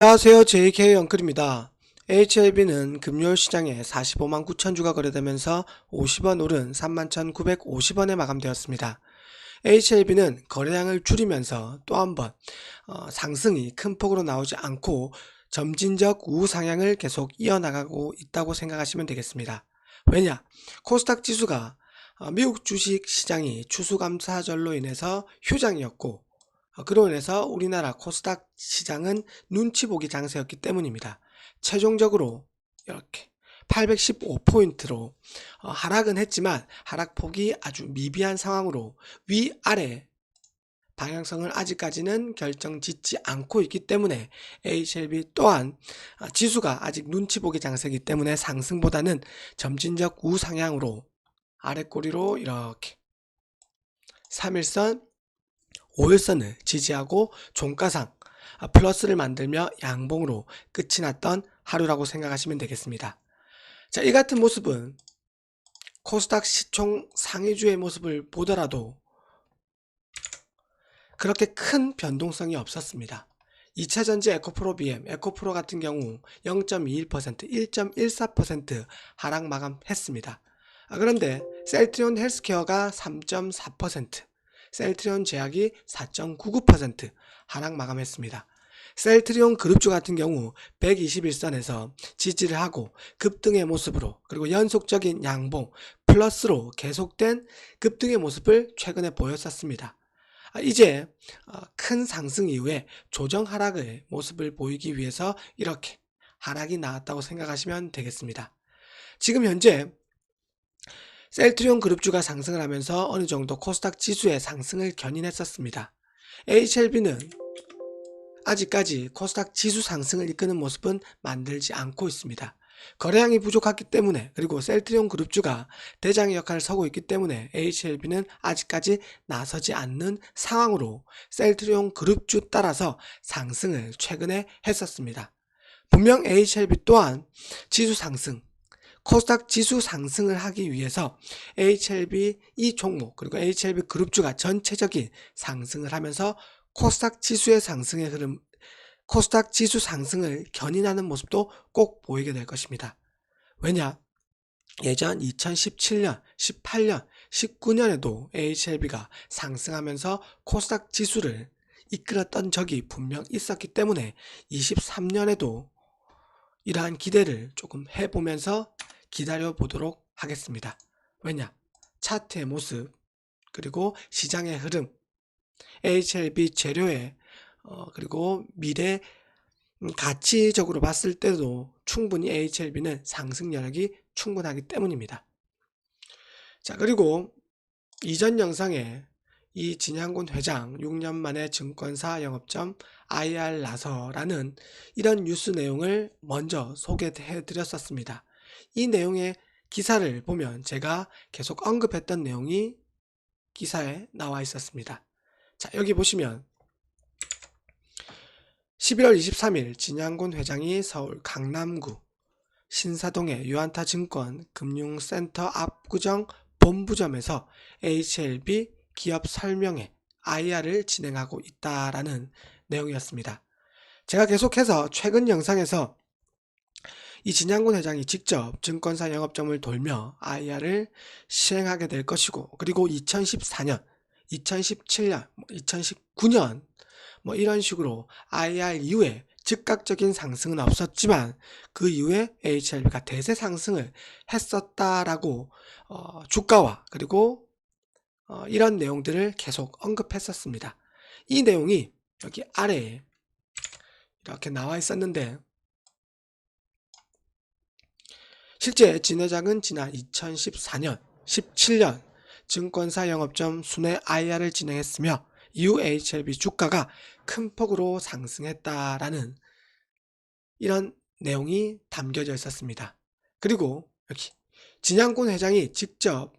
안녕하세요. JK 엉클입니다. HLB는 금요일 시장에 45만 9천 주가 거래되면서 50원 오른 31,950원에 마감되었습니다. HLB는 거래량을 줄이면서 또 한 번 상승이 큰 폭으로 나오지 않고 점진적 우상향을 계속 이어나가고 있다고 생각하시면 되겠습니다. 왜냐? 코스닥 지수가 미국 주식 시장이 추수감사절로 인해서 휴장이었고, 그로 인해서 우리나라 코스닥 시장은 눈치 보기 장세였기 때문입니다. 최종적으로 이렇게 815포인트로 하락은 했지만 하락폭이 아주 미비한 상황으로 위아래 방향성을 아직까지는 결정짓지 않고 있기 때문에 HLB 또한 지수가 아직 눈치 보기 장세이기 때문에 상승보다는 점진적 우상향으로 아래꼬리로 이렇게 3일선 5일선을 지지하고 종가상 플러스를 만들며 양봉으로 끝이 났던 하루라고 생각하시면 되겠습니다. 자, 이 같은 모습은 코스닥 시총 상위주의 모습을 보더라도 그렇게 큰 변동성이 없었습니다. 2차전지 에코프로 BM, 에코프로 같은 경우 0.21%, 1.14% 하락 마감했습니다. 그런데 셀트리온 헬스케어가 3.4%, 셀트리온 제약이 4.99% 하락 마감했습니다. 셀트리온 그룹주 같은 경우 121선에서 지지를 하고 급등의 모습으로, 그리고 연속적인 양봉 플러스로 계속된 급등의 모습을 최근에 보였었습니다. 이제 큰 상승 이후에 조정 하락의 모습을 보이기 위해서 이렇게 하락이 나왔다고 생각하시면 되겠습니다. 지금 현재 셀트리온 그룹주가 상승을 하면서 어느 정도 코스닥 지수의 상승을 견인했었습니다. HLB는 아직까지 코스닥 지수 상승을 이끄는 모습은 만들지 않고 있습니다. 거래량이 부족하기 때문에, 그리고 셀트리온 그룹주가 대장의 역할을 서고 있기 때문에 HLB는 아직까지 나서지 않는 상황으로 셀트리온 그룹주 따라서 상승을 최근에 했었습니다. 분명 HLB 또한 지수 상승, 코스닥 지수 상승을 하기 위해서 HLB 이 종목, 그리고 HLB 그룹주가 전체적인 상승을 하면서 코스닥 지수의 상승의 흐름, 코스닥 지수 상승을 견인하는 모습도 꼭 보이게 될 것입니다. 왜냐? 예전 2017년, 18년, 19년에도 HLB가 상승하면서 코스닥 지수를 이끌었던 적이 분명 있었기 때문에 23년에도 이러한 기대를 조금 해보면서 기다려 보도록 하겠습니다. 왜냐? 차트의 모습, 그리고 시장의 흐름, HLB 재료의 그리고 미래 가치적으로 봤을 때도 충분히 HLB는 상승 여력이 충분하기 때문입니다. 자, 그리고 이전 영상에 이 진양군 회장 6년 만에 증권사 영업점 IR 나서라는 이런 뉴스 내용을 먼저 소개해 드렸었습니다. 이 내용의 기사를 보면 제가 계속 언급했던 내용이 기사에 나와 있었습니다. 자, 여기 보시면 11월 23일 진양군 회장이 서울 강남구 신사동의 유안타증권 금융센터 압구정 본부점에서 HLB 기업 설명회 IR을 진행하고 있다라는 내용이었습니다. 제가 계속해서 최근 영상에서 이 진양군 회장이 직접 증권사 영업점을 돌며 IR을 시행하게 될 것이고, 그리고 2014년, 2017년, 2019년 이런 식으로 IR 이후에 즉각적인 상승은 없었지만 그 이후에 HLB가 대세 상승을 했었다라고 주가와 그리고 이런 내용들을 계속 언급했었습니다. 이 내용이 여기 아래에 이렇게 나와 있었는데, 실제 진 회장은 지난 2014년, 17년 증권사 영업점 순회 IR을 진행했으며 이후 HLB 주가가 큰 폭으로 상승했다라는 이런 내용이 담겨져 있었습니다. 그리고 여기 진양군 회장이 직접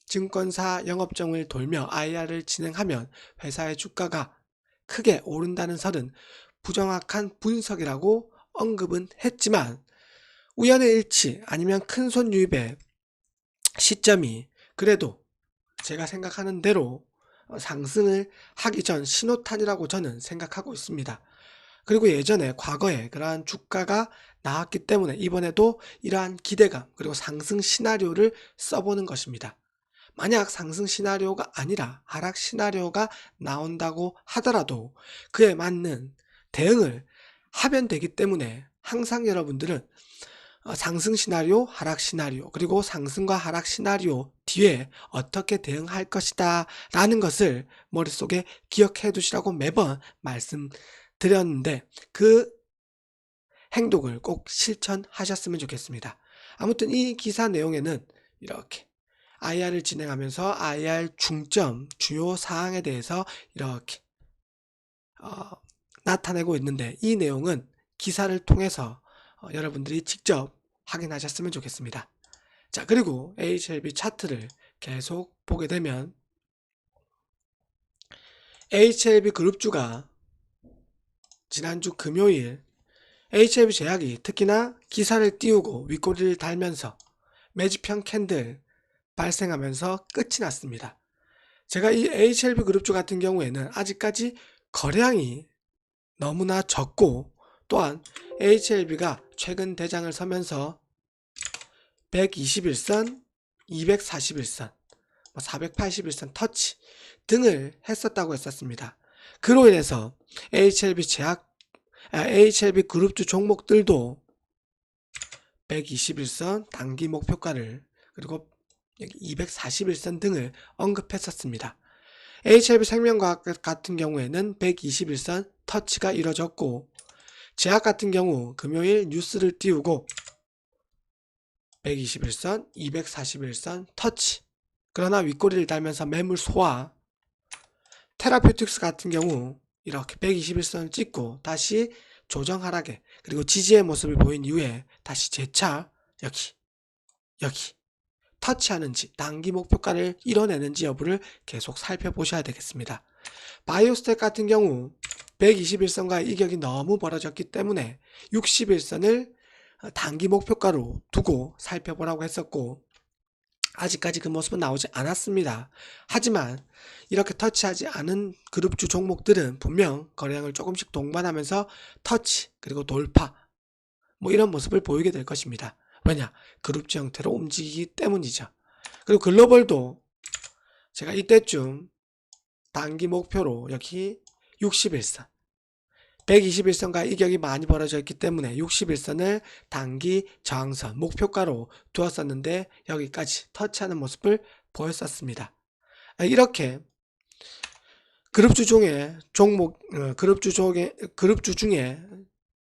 증권사 영업점을 돌며 IR을 진행하면 회사의 주가가 크게 오른다는 설은 부정확한 분석이라고 언급은 했지만, 우연의 일치 아니면 큰손 유입의 시점이 그래도 제가 생각하는 대로 상승을 하기 전 신호탄이라고 저는 생각하고 있습니다. 그리고 예전에 과거에 그러한 주가가 나왔기 때문에 이번에도 이러한 기대감 그리고 상승 시나리오를 써보는 것입니다. 만약 상승 시나리오가 아니라 하락 시나리오가 나온다고 하더라도 그에 맞는 대응을 하면 되기 때문에 항상 여러분들은 상승 시나리오, 하락 시나리오, 그리고 상승과 하락 시나리오 뒤에 어떻게 대응할 것이다 라는 것을 머릿속에 기억해 두시라고 매번 말씀드렸는데 그 행동을 꼭 실천하셨으면 좋겠습니다. 아무튼 이 기사 내용에는 이렇게 IR을 진행하면서 IR 중점, 주요 사항에 대해서 이렇게 나타내고 있는데 이 내용은 기사를 통해서 여러분들이 직접 확인하셨으면 좋겠습니다. 자, 그리고 HLB 차트를 계속 보게 되면 HLB 그룹주가 지난주 금요일 HLB 제약이 특히나 기사를 띄우고 윗꼬리를 달면서 매집형 캔들 발생하면서 끝이 났습니다. 제가 이 HLB 그룹주 같은 경우에는 아직까지 거래량이 너무나 적고 또한 HLB가 최근 대장을 서면서 121선, 241선, 481선 터치 등을 했었다고 했었습니다. 그로 인해서 HLB 그룹주 종목들도 121선 단기 목표가를 그리고 여기 241선 등을 언급했었습니다. HLB 생명과학 같은 경우에는 121선 터치가 이뤄졌고 제약 같은 경우 금요일 뉴스를 띄우고 121선, 241선 터치 그러나 윗꼬리를 달면서 매물 소화 테라퓨틱스 같은 경우 이렇게 121선을 찍고 다시 조정 하락에 그리고 지지의 모습을 보인 이후에 다시 재차 여기 터치하는지 단기 목표가를 이뤄내는지 여부를 계속 살펴보셔야 되겠습니다. 바이오스텍 같은 경우 121선과의 이격이 너무 벌어졌기 때문에 61선을 단기 목표가로 두고 살펴보라고 했었고 아직까지 그 모습은 나오지 않았습니다. 하지만 이렇게 터치하지 않은 그룹주 종목들은 분명 거래량을 조금씩 동반하면서 터치 그리고 돌파 이런 모습을 보이게 될 것입니다. 왜냐? 그룹주 형태로 움직이기 때문이죠. 그리고 글로벌도 제가 이때쯤 단기 목표로 여기 61선 121선과 이격이 많이 벌어져 있기 때문에 61선을 단기 저항선 목표가로 두었었는데 여기까지 터치하는 모습을 보였었습니다. 이렇게 그룹주 중에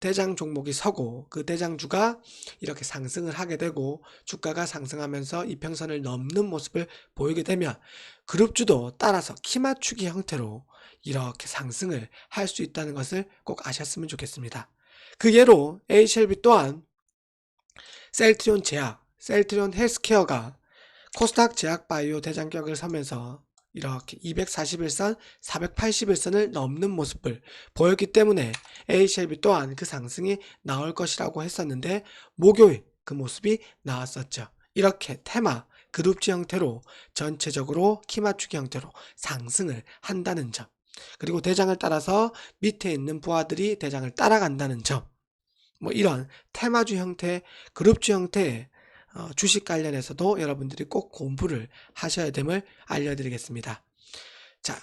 대장 종목이 서고 그 대장주가 이렇게 상승을 하게 되고 주가가 상승하면서 이평선을 넘는 모습을 보이게 되면 그룹주도 따라서 키 맞추기 형태로 이렇게 상승을 할 수 있다는 것을 꼭 아셨으면 좋겠습니다. 그 예로 HLB 또한 셀트리온 제약, 셀트리온 헬스케어가 코스닥 제약바이오 대장격을 서면서 이렇게 241선, 481선을 넘는 모습을 보였기 때문에 HLB 또한 그 상승이 나올 것이라고 했었는데 목요일 그 모습이 나왔었죠. 이렇게 테마, 그룹지 형태로 전체적으로 키 맞추기 형태로 상승을 한다는 점 그리고 대장을 따라서 밑에 있는 부하들이 대장을 따라간다는 점 이런 테마주 형태, 그룹주 형태의 주식 관련해서도 여러분들이 꼭 공부를 하셔야 됨을 알려드리겠습니다. 자,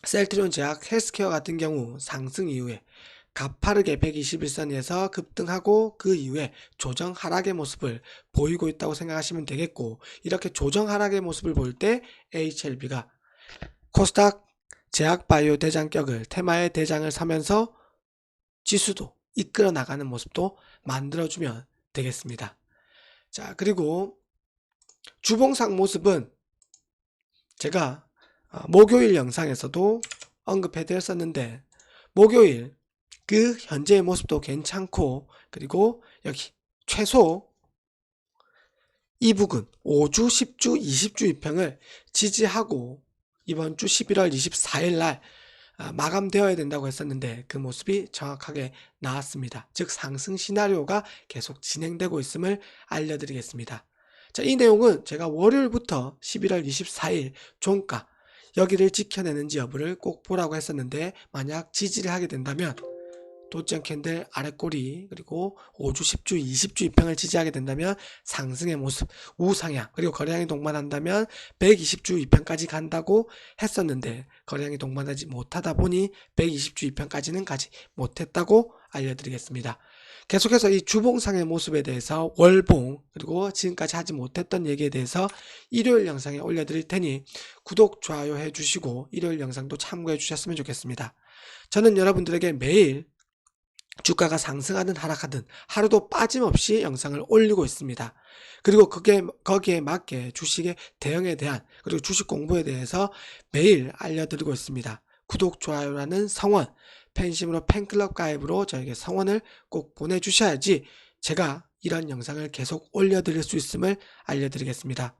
셀트리온 제약 헬스케어 같은 경우 상승 이후에 가파르게 121선에서 급등하고 그 이후에 조정 하락의 모습을 보이고 있다고 생각하시면 되겠고 이렇게 조정 하락의 모습을 볼 때 HLB가 코스닥 제약바이오 대장격을 테마의 대장을 서면서 지수도 이끌어 나가는 모습도 만들어주면 되겠습니다. 자, 그리고 주봉상 모습은 제가 목요일 영상에서도 언급해 드렸었는데 목요일 그 현재의 모습도 괜찮고 그리고 여기 최소 이북은 5주, 10주, 20주 이평을 지지하고 이번 주 11월 24일 날 마감되어야 된다고 했었는데 그 모습이 정확하게 나왔습니다. 즉 상승 시나리오가 계속 진행되고 있음을 알려드리겠습니다. 자, 이 내용은 제가 월요일부터 11월 24일 종가 여기를 지켜내는지 여부를 꼭 보라고 했었는데, 만약 지지를 하게 된다면 도지형 캔들 아랫꼬리, 그리고 5주, 10주, 20주 입평을 지지하게 된다면 상승의 모습, 우상향, 그리고 거래량이 동반한다면 120주 입평까지 간다고 했었는데, 거래량이 동반하지 못하다 보니 120주 입평까지는 가지 못했다고 알려드리겠습니다. 계속해서 이 주봉상의 모습에 대해서 월봉, 그리고 지금까지 하지 못했던 얘기에 대해서 일요일 영상에 올려드릴 테니 구독, 좋아요 해주시고 일요일 영상도 참고해 주셨으면 좋겠습니다. 저는 여러분들에게 매일 주가가 상승하든 하락하든 하루도 빠짐없이 영상을 올리고 있습니다. 그리고 거기에 맞게 주식의 대응에 대한, 그리고 주식 공부에 대해서 매일 알려드리고 있습니다. 구독, 좋아요라는 성원, 팬심으로 팬클럽 가입으로 저에게 성원을 꼭 보내주셔야지 제가 이런 영상을 계속 올려드릴 수 있음을 알려드리겠습니다.